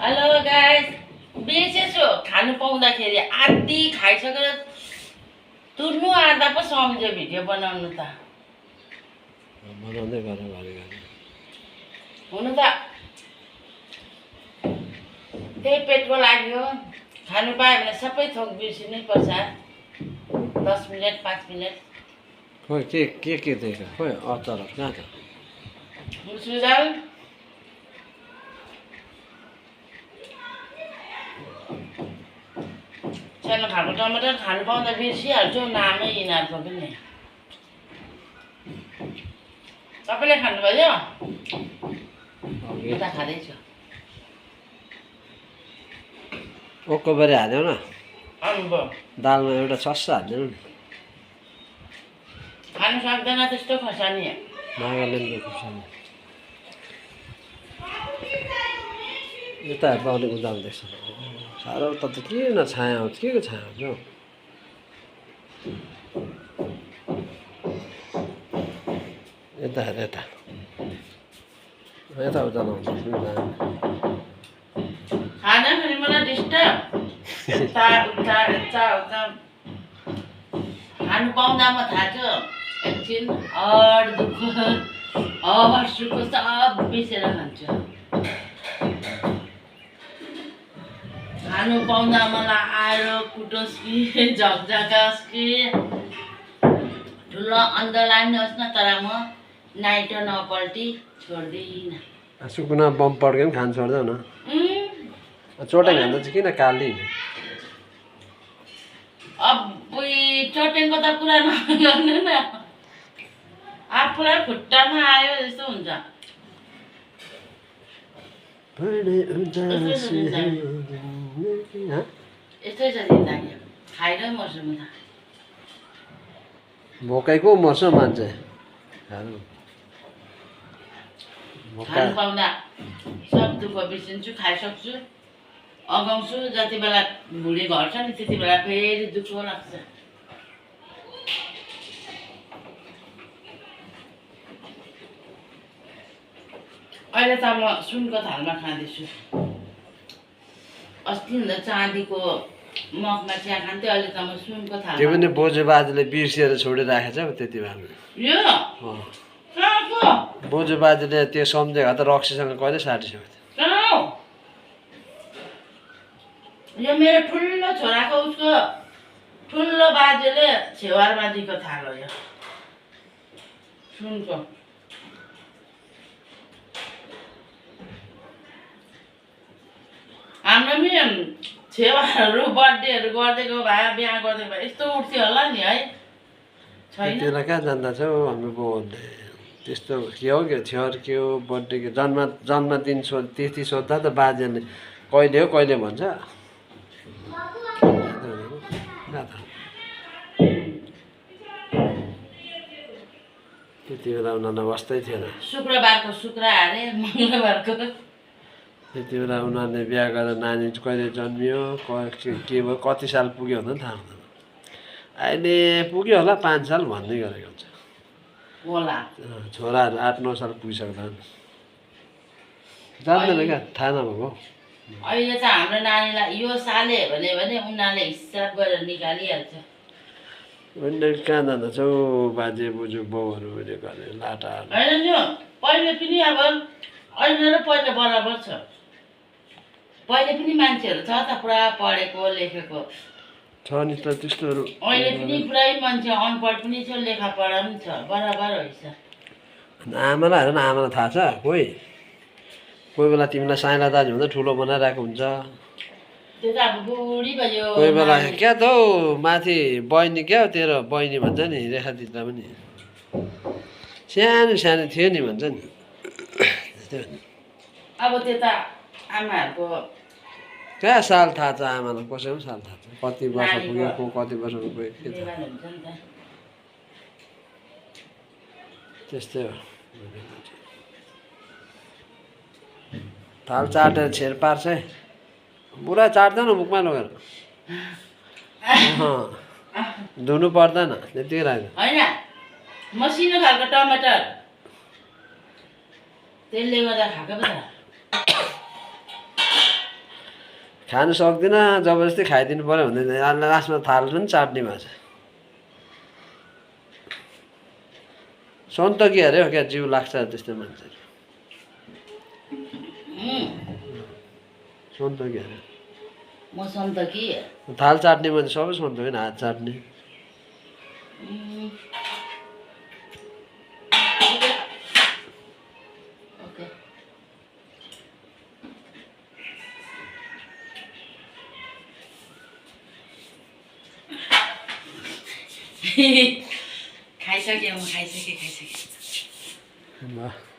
Hello guys, बिर्सेछु खानु पाउँदाखेरि आधी खाइसकेर तुर्नु आधा पो सम्झ्यो भिडियो बनाउनु त बनाउँदै गर घरिघरि हुनु त त्यही पेटको लागि हो। खानु पायो भने सबै थोक बिर्सिनै पर्छ। 10 मिनट 5 मिनट खोइ के देख्यो खोइ अचार कहाँ छ सुझाउ सानो खाएको टमाटर खानु पाउँदा बिर्सिहाल्छु नामै यिनीहरूको पनि। सबैले खानुभयो? उता खाँदैछु। ओक्कोबरी हाल्यो न अनुभव दालमा एउटा सस्सा हालिदिनु नि खानु सक्दैन त्यस्तो खोर्सानी। नागाल्यान्डको खुर्सानी यता पाउने उदाल्दैछ साह्रो त किन छाया आउँछ के को छाया आउँछ हौ यता हेर यता उता लाउँछ खाँदाखेरि मलाई डिस्टर्ब यता उता यता उता खानु पाउँदा म थाहा छ एकछिन हर दुःख हर सुख सब बिर्सेर खान्छु। खानु पाउँदा मलाई आएर कुटोस् कि झकझकास् कि ठुलो अन्डरलाइन होस् न तर म नाइटो नपल्टी छोड्दिनँ। सुकुना बम पड्क्यो पनि खानु छोड्दैन चोटेङ खाँदा चाहिँ किन काली अब चोटेङको त कुरा नगर्नु न आफूलाई खुट्टामा आयो जस्तो हुन्छ। यस्तै छ जिन्दगी खाएर मर्छु म त। भोकैको मर्छ मान्छे खानु पाउँदा सब दुःख बिर्सिन्छु खाइसक्छु अगाउँछु। जति बेला भुँडी घट्छ नि त्यति बेला फेरि दुःख लाग्छ। अहिले त म सुनको थालमा खाँदैछु। अस्ति हुँदा चाँदीको मगमा चिया खान्थेँ अहिले त म सुनको थालमा। त्यो पनि बोजू बाजेले बिर्सिएर छोडिराखेछ त्यति बेला यो कहाँको बोजू बाजेले त्यो सम्झेको त रक्सीसँग कहिले साटिसक्यो कहाँ हो? यो मेरो ठुलो छोराको उसको ठुलो बाजेले छेवार बाजेको थाल हो यो सुनको। हाम्रो पनि छेवाहरू बर्थडेहरू गरिदिएको भए बिहा गरिदिएको भए यस्तो उठ्थ्यो होला नि है। छैन त्यसलाई कहाँ जान्दछौ हाम्रो बाउहरूले त्यस्तो के हो के हो बर्थडे के जन्मदिन तिथि सोद्धा त बाजेले कहिले हो कहिले भन्छ त्यति बेला उनीहरूलाई वास्तै थिएन। शुक्रबारको शुक्र हारे मङ्गलबारको त्यति बेला उनीहरूले बिहा गरेर नानी कहिले जन्मियो के भयो कति साल पुग्यो भने थाहा हुँदैन। अहिले पुग्यो होला 5 साल भन्दै गरेको हुन्छ होला। छोराहरू 8-9 साल पुगिसक्दैन जान्दैन क्या थाहा नभएको। अहिले त हाम्रो नानीलाई यो साले भन्यो भने उनीहरूले हिसाब गरेर निकालिहाल्छ। उनीहरू कहाँ जान्दछौ बाजे बोजू बाउहरू उयो गरे लाटा होइन नि पहिले पनि अब अहिले र पहिला बराबर छ। पहिले पनि मान्छेहरू छ त पुरा पढेको लेखेको छ नि त त्यस्तोहरू। अहिले पनि पुरै मान्छे अनपढ पनि छ लेखापढा पनि छ बराबर होइन। आमालाई हेर न आमालाई थाहा छ कोही बेला तिमीलाई साइला दाजु हुँदा ठुलो बनाइरहेको हुन्छ त्यो त अब बुढी भयो। कोही बेला क्या त हौ माथि बहिनी क्या हो तेरो बहिनी भन्छ नि रेखा दिदी पनि सानो सानो थियो नि भन्छ नि। अब त्यो त आमाहरूको कहाँ साल थाहा छ आमालाई कसैको साल थाहा छ कति वर्ष पुग्यो को कति वर्ष पुग्यो के थाहा त्यस्तै हो। थाल चाटेर छेर पार्छ है बुढा चाट्दैन मुखमा लगेर धुनु पर्दैन त्यतिकै राख्दैन होइन मसिनो खालको टमाटर त्यसले गर्दा खाएको पो त खानु सक्दिनँ जबरजस्ती खाइदिनु पऱ्यो भन्दै लास्टमा थाल पनि चाट्ने भएछ सन्तकी अरे हो क्या जिउ लाग्छ त्यस्तो मान्छे सन्तकी अरे म सन्तकी थाल चाट्ने मान्छे सबै सन्तकी होइन हात चाट्ने ओके खाइसकेँ म खाइसकेँ ल